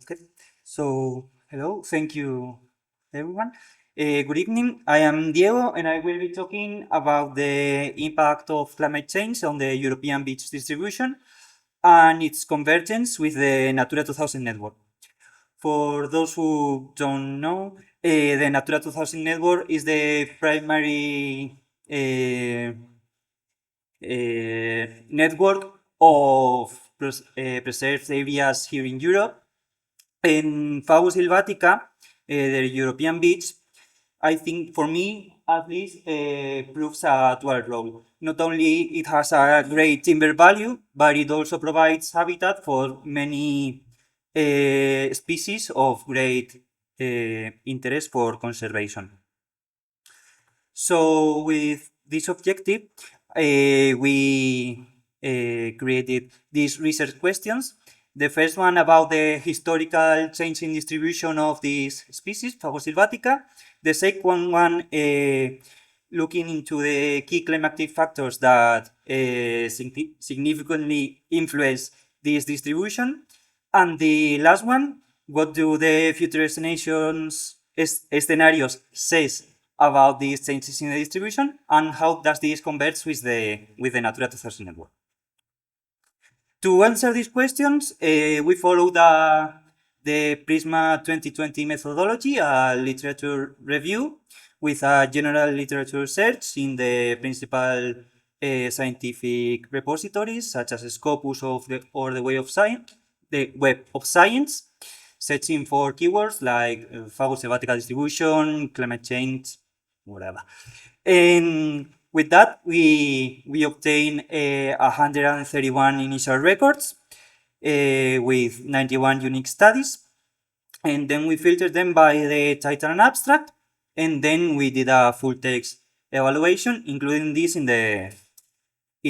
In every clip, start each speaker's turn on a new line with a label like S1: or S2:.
S1: Okay. So, hello, thank you, everyone. Good evening. I am Diego, and I will be talking about the impact of climate change on the European beach distribution and its convergence with the Natura 2000 network. For those who don't know, the Natura 2000 network is the primary uh, network of preserved areas here in Europe. In Fagus Silvatica, the European beach, I think for me at least proves a dual role. Not only it has a great timber value, but it also provides habitat for many species of great interest for conservation. So with this objective, we created these research questions. The first one about the historical change in distribution of these species, Fagus sylvatica. The second one looking into the key climatic factors that significantly influence this distribution. And the last one, what do the future scenarios says about these changes in the distribution, and how does this converge with the Natura 2000 network? To answer these questions, we follow the Prisma 2020 methodology, a literature review with a general literature search in the principal scientific repositories such as Scopus or the the Web of Science, searching for keywords like Fagus Helvetica distribution, climate change, whatever. And with that, we obtain 131 initial records with 91 unique studies, and then we filtered them by the title and abstract, and then we did a full text evaluation, including this in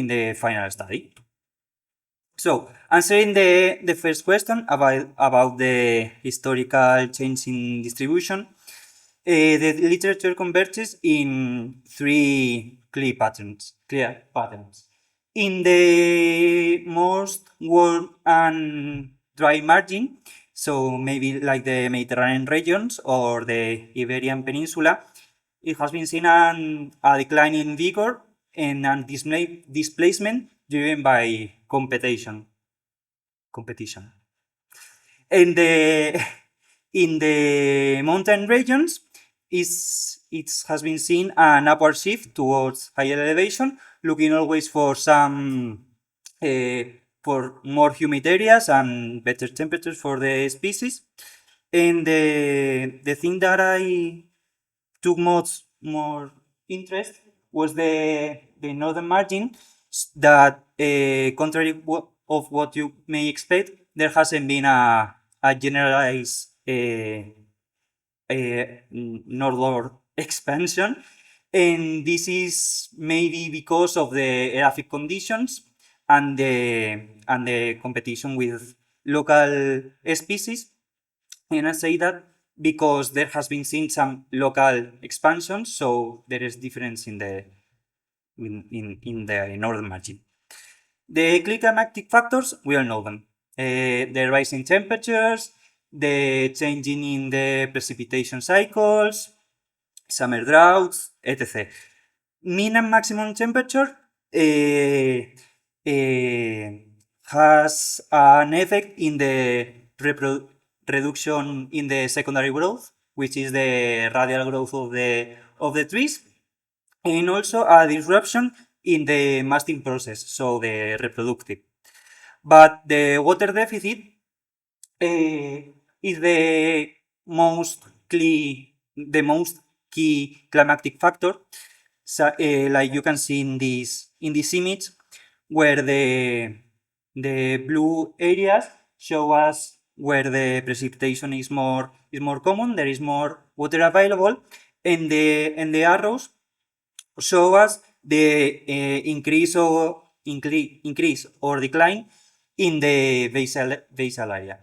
S1: the final study. So, answering the first question about the historical change in distribution, the literature converges in three clear patterns. In the most warm and dry margin, so maybe like the Mediterranean regions or the Iberian Peninsula, it has been seen a decline in vigor and a displacement driven by competition. And in the mountain regions, it has been seen an upward shift towards higher elevation, looking always for some for more humid areas and better temperatures for the species. And the thing that I took much more interest was the northern margin, that contrary of what you may expect, there hasn't been a generalized northward expansion, and this is maybe because of the erratic conditions and the competition with local species. And I say that because there has been seen some local expansion, so there is difference in the northern margin. The climatic factors, we all know them. The rising temperatures, the changing in the precipitation cycles, summer droughts, etc. Mean and maximum temperature has an effect in the reduction in the secondary growth, which is the radial growth of the trees, and also a disruption in the masting process, so the reproductive. But the water deficit is the most key climatic factor. So, like you can see in this image, where the blue areas show us where the precipitation is more common, there is more water available, and the arrows show us the increase or decline in the basal area.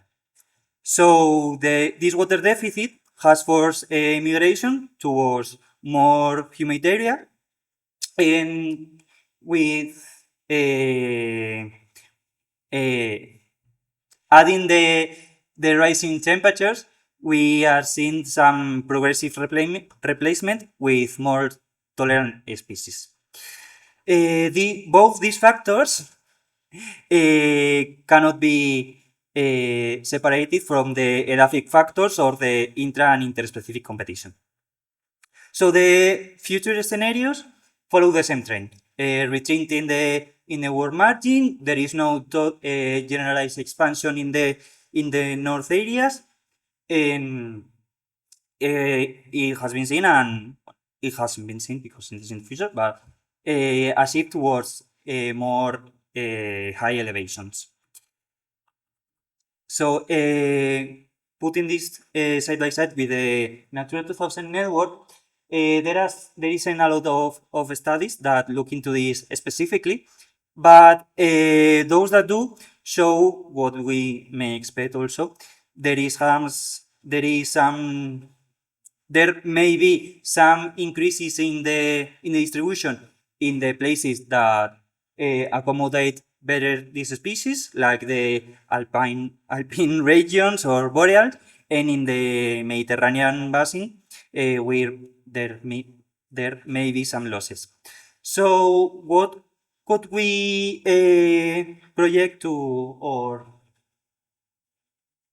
S1: So this water deficit has forced a migration towards more humid area, and with adding the rising temperatures, we are seeing some progressive replacement with more tolerant species. Both these factors cannot be separated from the edaphic factors or the intra and interspecific competition. So the future scenarios follow the same trend. Retreat in the world margin. There is no generalized expansion in the north areas. It has been seen, and it hasn't been seen because it is in the future, but a shift towards more high elevations. So putting this side by side with the Natura 2000 network, there isn't a lot of studies that look into this specifically, but those that do show what we may expect also. There may be some increases in the distribution in the places that accommodate better these species, like the alpine regions or boreal, and in the Mediterranean basin, where there may be some losses. So what could we project to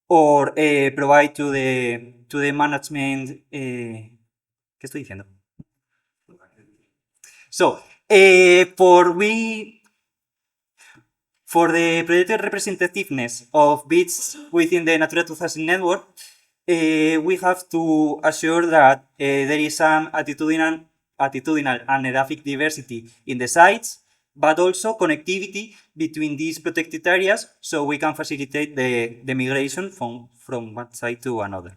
S1: or provide to the management? ¿Qué estoy diciendo? So for the projected representativeness of bits within the Natura 2000 network, we have to assure that there is some attitudinal and edaphic diversity in the sites, but also connectivity between these protected areas, so we can facilitate the migration from one side to another.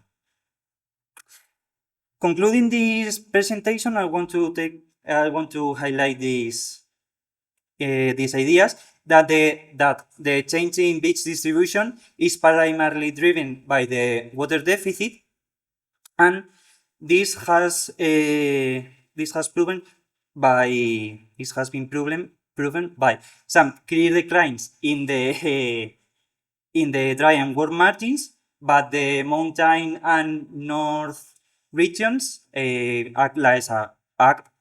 S1: Concluding this presentation, I want to highlight these ideas that the change in beach distribution is primarily driven by the water deficit, and this has been proven by some clear declines in the dry and warm margins, but the mountain and north regions act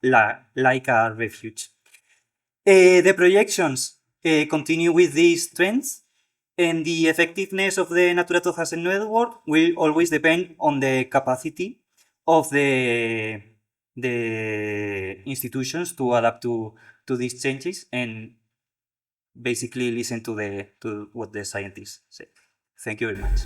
S1: like a refuge. The projections continue with these trends, and the effectiveness of the Natura 2000 network will always depend on the capacity of the institutions to adapt to these changes and basically listen to what the scientists say. Thank you very much.